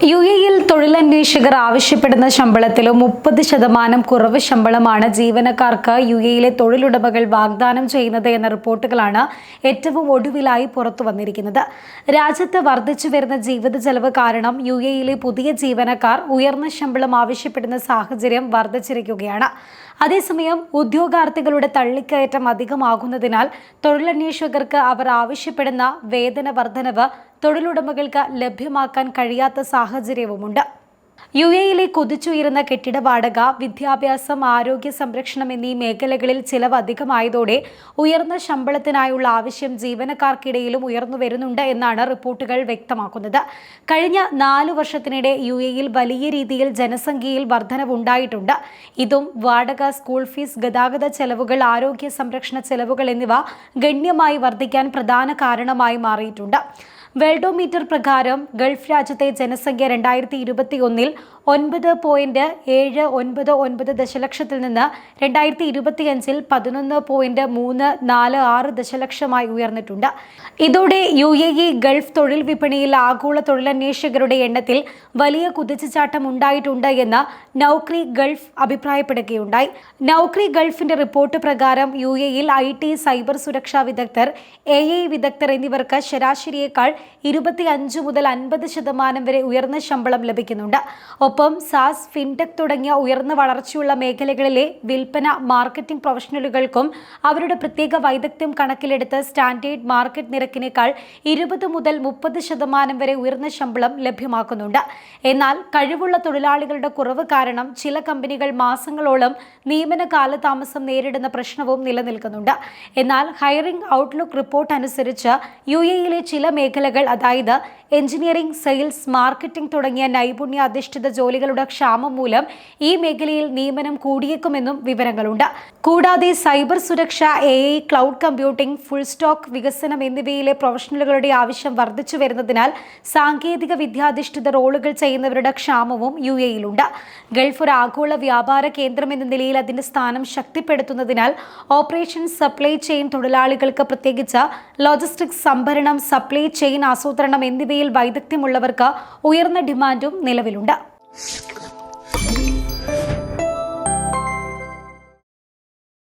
യുഎഇയിൽ തൊഴിലന്വേഷകർ ആവശ്യപ്പെടുന്ന ശമ്പളത്തിലും 30% കുറവ് ശമ്പളമാണ് ജീവനക്കാർക്ക് യുഎഇയിലെ തൊഴിലുടമകൾ വാഗ്ദാനം ചെയ്യുന്നത് എന്ന റിപ്പോർട്ടുകളാണ് ഏറ്റവും ഒടുവിലായി പുറത്തു വന്നിരിക്കുന്നത്. രാജ്യത്ത് വർദ്ധിച്ചു വരുന്ന ജീവിത ചെലവ് കാരണം യുഎഇയിലെ പുതിയ ജീവനക്കാർ ഉയർന്ന ശമ്പളം ആവശ്യപ്പെടുന്ന സാഹചര്യം വർദ്ധിച്ചിരിക്കുകയാണ്. അതേസമയം ഉദ്യോഗാർത്ഥികളുടെ തള്ളിക്കയറ്റം അധികമാകുന്നതിനാൽ തൊഴിലന്വേഷകർക്ക് അവർ ആവശ്യപ്പെടുന്ന വേതന വർധനവ് തൊഴിലുടമകൾക്ക് ലഭ്യമാക്കാൻ കഴിയാത്ത സാഹചര്യവുമുണ്ട്. യുഎഇയിലെ കുതിച്ചുയരുന്ന കെട്ടിട വാടക, വിദ്യാഭ്യാസം, ആരോഗ്യ സംരക്ഷണം എന്നീ മേഖലകളിൽ ചിലവ് അധികമായതോടെ ഉയർന്ന ശമ്പളത്തിനായുള്ള ആവശ്യം ജീവനക്കാർക്കിടയിലും ഉയർന്നു വരുന്നുണ്ട് എന്നാണ് റിപ്പോർട്ടുകൾ വ്യക്തമാക്കുന്നത്. കഴിഞ്ഞ 4 വർഷത്തിനിടെ യുഎഇയിൽ വലിയ രീതിയിൽ ജനസംഖ്യയിൽ വർധനവുണ്ടായിട്ടുണ്ട്. ഇതും വാടക, സ്കൂൾ ഫീസ്, ഗതാഗത ചെലവുകൾ, ആരോഗ്യ സംരക്ഷണ ചെലവുകൾ എന്നിവ ഗണ്യമായി വർദ്ധിക്കാൻ പ്രധാന കാരണമായി മാറിയിട്ടുണ്ട്. വേൾഡോമീറ്റർ പ്രകാരം ഗൾഫ് രാജ്യത്തെ ജനസംഖ്യ 2021 9.799 ദശലക്ഷത്തിൽ നിന്ന് 2025 11.346 ദശലക്ഷമായി ഉയർന്നിട്ടുണ്ട്. ഇതോടെ യുഎഇ ഗൾഫ് തൊഴിൽ വിപണിയിൽ ആഗോള തൊഴിലന്വേഷകരുടെ എണ്ണത്തിൽ വലിയ കുതിച്ചുചാട്ടം ഉണ്ടായിട്ടുണ്ട് എന്ന് നൗക്രി ഗൾഫ് അഭിപ്രായപ്പെടുകയുണ്ടായി. നൗക്രി ഗൾഫിന്റെ റിപ്പോർട്ട് പ്രകാരം യുഎഇയിൽ IT, സൈബർ സുരക്ഷാ വിദഗ്ധർ, AI വിദഗ്ധർ എന്നിവർക്ക് ശരാശരിയേക്കാൾ 25 മുതൽ 50% വരെ ഉയർന്ന ശമ്പളം ലഭിക്കുന്നുണ്ട്. ഒപ്പം സാസ്, ഫിൻടെക് തുടങ്ങിയ ഉയർന്ന വളർച്ചയുള്ള മേഖലകളിലെ വിൽപ്പന, മാർക്കറ്റിംഗ് പ്രൊഫഷണലുകൾക്കും അവരുടെ പ്രത്യേക വൈദഗ്ധ്യം കണക്കിലെടുത്ത് സ്റ്റാൻഡേർഡ് മാർക്കറ്റ് നിരക്കിനേക്കാൾ 20 മുതൽ 30% വരെ ഉയർന്ന ശമ്പളം ലഭ്യമാക്കുന്നുണ്ട്. എന്നാൽ കഴിവുള്ള തൊഴിലാളികളുടെ കുറവ് കാരണം ചില കമ്പനികൾ മാസങ്ങളോളം നിയമന കാലതാമസം നേരിടുന്ന പ്രശ്നവും നിലനിൽക്കുന്നുണ്ട്. എന്നാൽ ഹയറിംഗ് ഔട്ട്ലുക്ക് റിപ്പോർട്ട് അനുസരിച്ച് യുഎഇയിലെ ചില മേഖലകൾ, അതായത് എഞ്ചിനീയറിംഗ്, സെയിൽസ്, മാർക്കറ്റിംഗ് തുടങ്ങിയ നൈപുണ്യാധിഷ്ഠിത ജോലികളുടെ ക്ഷാമം മൂലം ഈ മേഖലയിൽ നിയമനം കൂടിയേക്കുമെന്നും വിവരങ്ങളുണ്ട്. കൂടാതെ സൈബർ സുരക്ഷ, AI, cloud computing, full stock വികസനം എന്നിവയിലെ പ്രൊഫഷണലുകളുടെ ആവശ്യം വർദ്ധിച്ചു വരുന്നതിനാൽ സാങ്കേതിക വിദ്യാധിഷ്ഠിത റോളുകൾ ചെയ്യുന്നവരുടെ ക്ഷാമവും യുഎഇയിലുണ്ട്. ഗൾഫ് ഒരു ആഗോള വ്യാപാര കേന്ദ്രം എന്ന നിലയിൽ അതിന്റെ സ്ഥാനം ശക്തിപ്പെടുത്തുന്നതിനാൽ ഓപ്പറേഷൻ, സപ്ലൈ ചെയിൻ തൊഴിലാളികൾക്ക്, പ്രത്യേകിച്ച് ലോജിസ്റ്റിക്സ്, സംഭരണം, സപ്ലൈ ചെയിൻ ആസൂത്രണം എന്നിവയിൽ വൈദഗ്ധ്യമുള്ളവർക്ക് ഉയർന്ന ഡിമാൻഡും നിലവിലുണ്ട്.